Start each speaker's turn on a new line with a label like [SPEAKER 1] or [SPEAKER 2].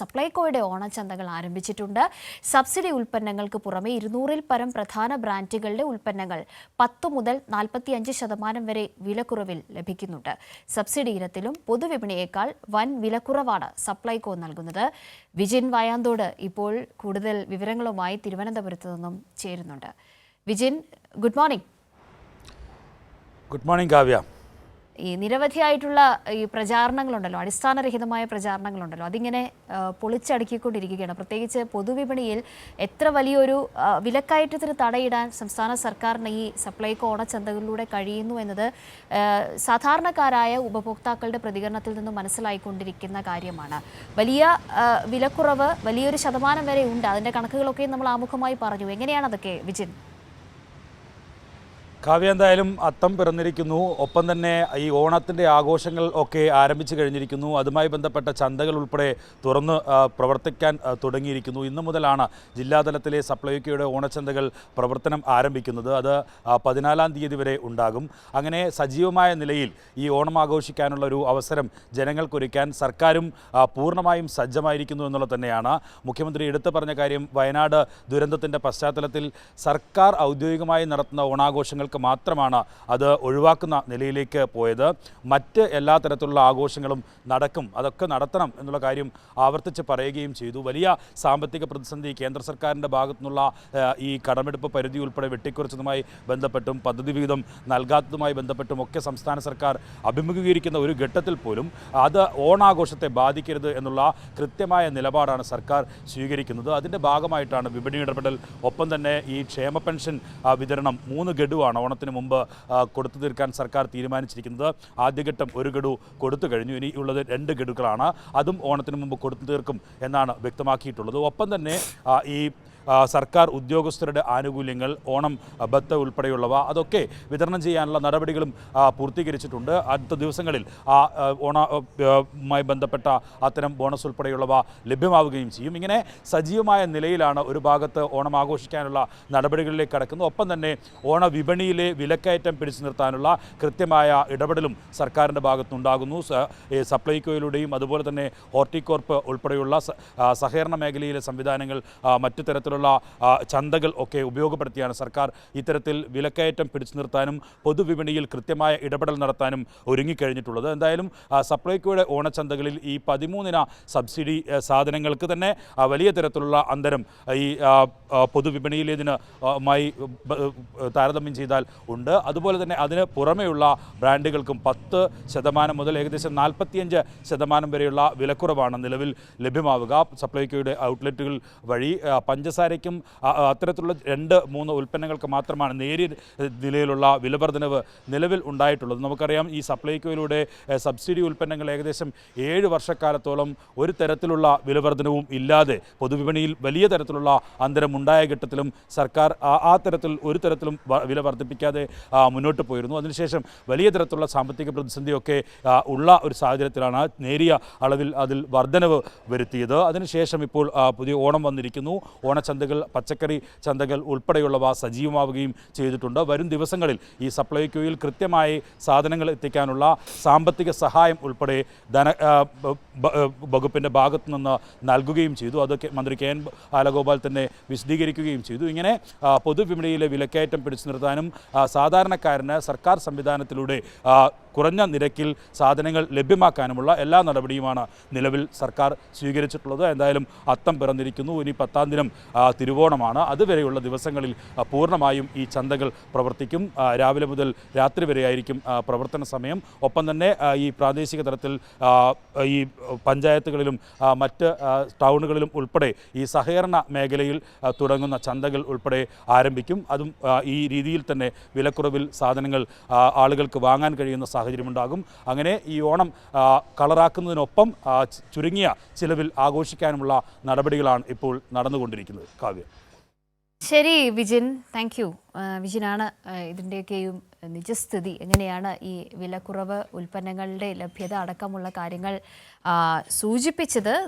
[SPEAKER 1] സപ്ലൈകോയുടെ ഓണച്ചന്തകൾ ആരംഭിച്ചിട്ടുണ്ട്. സബ്സിഡി ഉൽപ്പന്നങ്ങൾക്ക് പുറമെ 200-ൽ പരം പ്രധാന ബ്രാൻഡുകളുടെ ഉൽപ്പന്നങ്ങൾ 10 മുതൽ 45% വരെ വിലക്കുറവിൽ ലഭിക്കുന്നുണ്ട്. സബ്സിഡി ഇനത്തിലും പൊതുവിപണിയേക്കാൾ വൻ വിലക്കുറവാണ് സപ്ലൈകോ നൽകുന്നത്. വിജിൻ വായാന്തോട് ഇപ്പോൾ കൂടുതൽ വിവരങ്ങളുമായി തിരുവനന്തപുരത്ത് നിന്നും ചേരുന്നുണ്ട്. Vijin, good morning.
[SPEAKER 2] Good morning Kavya.
[SPEAKER 1] ഈ നിരവധിയായിട്ടുള്ള ഈ പ്രചാരണങ്ങളുണ്ടല്ലോ, അടിസ്ഥാനരഹിതമായ പ്രചാരണങ്ങളുണ്ടല്ലോ, അതിങ്ങനെ പൊളിച്ചടുക്കിക്കൊണ്ടിരിക്കുകയാണ്. പ്രത്യേകിച്ച് പൊതുവിപണിയിൽ എത്ര വലിയൊരു വിലക്കയറ്റത്തിന് തടയിടാൻ സംസ്ഥാന സർക്കാരിന് ഈ സപ്ലൈകോ ഓണച്ചന്തകളിലൂടെ കഴിയുന്നു എന്നത് സാധാരണക്കാരായ ഉപഭോക്താക്കളുടെ പ്രതികരണത്തിൽ നിന്നും മനസ്സിലായിക്കൊണ്ടിരിക്കുന്ന കാര്യമാണ്. വലിയ വിലക്കുറവ് വലിയൊരു ശതമാനം വരെ ഉണ്ട്. അതിൻ്റെ കണക്കുകളൊക്കെ നമ്മൾ ആമുഖമായി പറഞ്ഞു. എങ്ങനെയാണ് അതൊക്കെ വിജിൻ?
[SPEAKER 2] കാവ്യ, എന്തായാലും അത്തം പിറന്നിരിക്കുന്നു. ഒപ്പം തന്നെ ഈ ഓണത്തിൻ്റെ ആഘോഷങ്ങൾ ഒക്കെ ആരംഭിച്ചു കഴിഞ്ഞിരിക്കുന്നു. അതുമായി ബന്ധപ്പെട്ട ചന്തകൾ ഉൾപ്പെടെ തുറന്ന് പ്രവർത്തിക്കാൻ തുടങ്ങിയിരിക്കുന്നു. ഇന്നു മുതലാണ് ജില്ലാതലത്തിലെ സപ്ലൈകോയുടെ ഓണച്ചന്തകൾ പ്രവർത്തനം ആരംഭിക്കുന്നത്. അത് 14-ാം തീയതി വരെ ഉണ്ടാകും. അങ്ങനെ സജീവമായ നിലയിൽ ഈ ഓണം ആഘോഷിക്കാനുള്ള ഒരു അവസരം ജനങ്ങൾക്കൊരുക്കാൻ സർക്കാരും പൂർണ്ണമായും സജ്ജമായിരിക്കുന്നു എന്നുള്ളത് തന്നെയാണ്. മുഖ്യമന്ത്രി എടുത്തു പറഞ്ഞ കാര്യം, വയനാട് ദുരന്തത്തിൻ്റെ പശ്ചാത്തലത്തിൽ സർക്കാർ ഔദ്യോഗികമായി നടത്തുന്ന ഓണാഘോഷങ്ങൾക്ക് മാത്രമാണ് അത് ഒഴിവാക്കുന്ന നിലയിലേക്ക് പോയത്. മറ്റ് എല്ലാ തരത്തിലുള്ള ആഘോഷങ്ങളും നടക്കും, അതൊക്കെ നടത്തണം എന്നുള്ള കാര്യം ആവർത്തിച്ച് പറയുകയും ചെയ്തു. വലിയ സാമ്പത്തിക പ്രതിസന്ധി കേന്ദ്ര സർക്കാരിൻ്റെ ഭാഗത്തു നിന്നുള്ള ഈ കടമെടുപ്പ് പരിധി ഉൾപ്പെടെ വെട്ടിക്കുറച്ചതുമായി ബന്ധപ്പെട്ടും പദ്ധതി വിഹിതം നൽകാത്തതുമായി ബന്ധപ്പെട്ടും ഒക്കെ സംസ്ഥാന സർക്കാർ അഭിമുഖീകരിക്കുന്ന ഒരു ഘട്ടത്തിൽ പോലും അത് ഓണാഘോഷത്തെ ബാധിക്കരുത് എന്നുള്ള കൃത്യമായ നിലപാടാണ് സർക്കാർ സ്വീകരിക്കുന്നത്. അതിൻ്റെ ഭാഗമായിട്ടാണ് വിപണി ഇടപെടൽ. ഒപ്പം തന്നെ ഈ ക്ഷേമ പെൻഷൻ വിതരണം 3 ഗഡുവാണ് ഓണത്തിന് മുമ്പ് കൊടുത്തു തീർക്കാൻ സർക്കാർ തീരുമാനിച്ചിരിക്കുന്നത്. ആദ്യഘട്ടം 1 ഗഡു കൊടുത്തു കഴിഞ്ഞു. ഇനി ഉള്ളത് 2 ഗഡുക്കളാണ്. അതും ഓണത്തിന് മുമ്പ് കൊടുത്തു തീർക്കും എന്നാണ് വ്യക്തമാക്കിയിട്ടുള്ളത്. ഒപ്പം തന്നെ ഈ സർക്കാർ ഉദ്യോഗസ്ഥരുടെ ആനുകൂല്യങ്ങൾ, ഓണം ബത്ത ഉൾപ്പെടെയുള്ളവ അതൊക്കെ വിതരണം ചെയ്യാനുള്ള നടപടികളും പൂർത്തീകരിച്ചിട്ടുണ്ട്. അടുത്ത ദിവസങ്ങളിൽ ഓണവുമായി ബന്ധപ്പെട്ട അത്തരം ബോണസ് ഉൾപ്പെടെയുള്ളവ ലഭ്യമാവുകയും ചെയ്യും. ഇങ്ങനെ സജീവമായ നിലയിലാണ് ഒരു ഭാഗത്ത് ഓണം ആഘോഷിക്കാനുള്ള നടപടികളിലേക്ക് കടക്കുന്നത്. ഒപ്പം തന്നെ ഓണവിപണിയിലെ വിലക്കയറ്റം പിടിച്ചു നിർത്താനുള്ള കൃത്യമായ ഇടപെടലും സർക്കാരിൻ്റെ ഭാഗത്തുനിന്നുണ്ടാകുന്നു. സപ്ലൈകോയിലൂടെയും അതുപോലെ തന്നെ ഹോർട്ടികോർപ്പ് ഉൾപ്പെടെയുള്ള സഹകരണ മേഖലയിലെ സംവിധാനങ്ങൾ, മറ്റു തരത്തിലുള്ള ചന്തകൾ ഒക്കെ ഉപയോഗപ്പെടുത്തിയാണ് സർക്കാർ ഇത്തരത്തിൽ വിലക്കയറ്റം പിടിച്ചു നിർത്താനും പൊതുവിപണിയിൽ കൃത്യമായ ഇടപെടൽ നടത്താനും ഒരുങ്ങിക്കഴിഞ്ഞിട്ടുള്ളത്. എന്തായാലും സപ്ലൈകോയുടെ ഓണച്ചന്തകളിൽ ഈ 13 സബ്സിഡി സാധനങ്ങൾക്ക് തന്നെ വലിയ തരത്തിലുള്ള അന്തരം ഈ പൊതുവിപണിയിലേതിനുമായി താരതമ്യം ചെയ്താൽ ഉണ്ട്. അതുപോലെ തന്നെ അതിന് പുറമെയുള്ള ബ്രാൻഡുകൾക്കും 10% മുതൽ ഏകദേശം 45% വരെയുള്ള വിലക്കുറവാണ് നിലവിൽ ലഭ്യമാവുക. സപ്ലൈകോയുടെ ഔട്ട്ലെറ്റുകൾ വഴി പഞ്ചസാരയ്ക്കും അത്തരത്തിലുള്ള 2-3 ഉൽപ്പന്നങ്ങൾക്ക് മാത്രമാണ് നേരിയ നിലയിലുള്ള വിലവർദ്ധനവ് നിലവിൽ ഉണ്ടായിട്ടുള്ളത്. നമുക്കറിയാം, ഈ സപ്ലൈകോയിലൂടെ സബ്സിഡി ഉൽപ്പന്നങ്ങൾ ഏകദേശം 7 വർഷക്കാലത്തോളം ഒരു തരത്തിലുള്ള വിലവർദ്ധനവും ഇല്ലാതെ പൊതുവിപണിയിൽ വലിയ തരത്തിലുള്ള അന്തരം ഉണ്ടായ ഘട്ടത്തിലും സർക്കാർ ആ തരത്തിൽ ഒരു തരത്തിലും വില വർദ്ധിപ്പിക്കാതെ മുന്നോട്ട് പോയിരുന്നു. അതിനുശേഷം വലിയ തരത്തിലുള്ള സാമ്പത്തിക പ്രതിസന്ധിയൊക്കെ ഉള്ള ഒരു സാഹചര്യത്തിലാണ് നേരിയ അളവിൽ അതിൽ വർധനവ് വരുത്തിയത്. അതിനുശേഷം ഇപ്പോൾ പുതിയ ഓണം വന്നിരിക്കുന്നു. ഓണച്ചന്തകൾ, പച്ചക്കറി ചന്തകൾ ഉൾപ്പെടെയുള്ളവ സജീവമാവുകയും ചെയ്തിട്ടുണ്ട്. വരും ദിവസങ്ങളിൽ ഈ സപ്ലൈകോയിൽ കൃത്യമായി സാധനങ്ങൾ എത്തിക്കാനുള്ള സാമ്പത്തിക സഹായം ഉൾപ്പെടെ വകുപ്പിൻ്റെ ഭാഗത്തു നിന്ന് നൽകുകയും ചെയ്തു. അതൊക്കെ മന്ത്രി കെ എൻ ബാലഗോപാൽ തന്നെ വിശദീകരിക്കുകയും ചെയ്തു. ഇങ്ങനെ പൊതുവിപണിയിലെ വിലക്കയറ്റം പിടിച്ചു നിർത്താനും സാധാരണക്കാരന് സർക്കാർ സംവിധാനത്തിലൂടെ കുറഞ്ഞ നിരക്കിൽ സാധനങ്ങൾ ലഭ്യമാക്കാനുമുള്ള എല്ലാ നടപടിയുമാണ് നിലവിൽ സർക്കാർ സ്വീകരിച്ചിട്ടുള്ളത്. എന്തായാലും അത്തം പിറന്നിരിക്കുന്നു. ഇനി 10-ാം ദിനം തിരുവോണമാണ്. അതുവരെയുള്ള ദിവസങ്ങളിൽ പൂർണ്ണമായും ഈ ചന്തകൾ പ്രവർത്തിക്കും. രാവിലെ മുതൽ രാത്രി വരെയായിരിക്കും പ്രവർത്തന സമയം. ഒപ്പം തന്നെ ഈ പ്രാദേശിക തലത്തിൽ ഈ പഞ്ചായത്തുകളിലും മറ്റ് ടൗണുകളിലും ഉൾപ്പെടെ ഈ സഹകരണ മേഖലയിൽ തുടങ്ങുന്ന ചന്തകൾ ഉൾപ്പെടെ ആരംഭിക്കും. അതും ഈ രീതിയിൽ തന്നെ വിലക്കുറവിൽ സാധനങ്ങൾ ആളുകൾക്ക് വാങ്ങാൻ കഴിയുന്ന സാഹചര്യമുണ്ടാകും. അങ്ങനെ ഈ ഓണം കളറാക്കുന്നതിനൊപ്പം ചുരുങ്ങിയ ചിലവിൽ ആഘോഷിക്കാനുമുള്ള നടപടികളാണ് ഇപ്പോൾ നടന്നുകൊണ്ടിരിക്കുന്നത്. കാവ്യ.
[SPEAKER 1] ശരി വിജിൻ, താങ്ക് യു. വിജിനാണ് ഇതിൻ്റെയൊക്കെയും നിജസ്ഥിതി, എങ്ങനെയാണ് ഈ വിലക്കുറവ്, ഉൽപ്പന്നങ്ങളുടെ ലഭ്യത അടക്കമുള്ള കാര്യങ്ങൾ സൂചിപ്പിച്ചത്.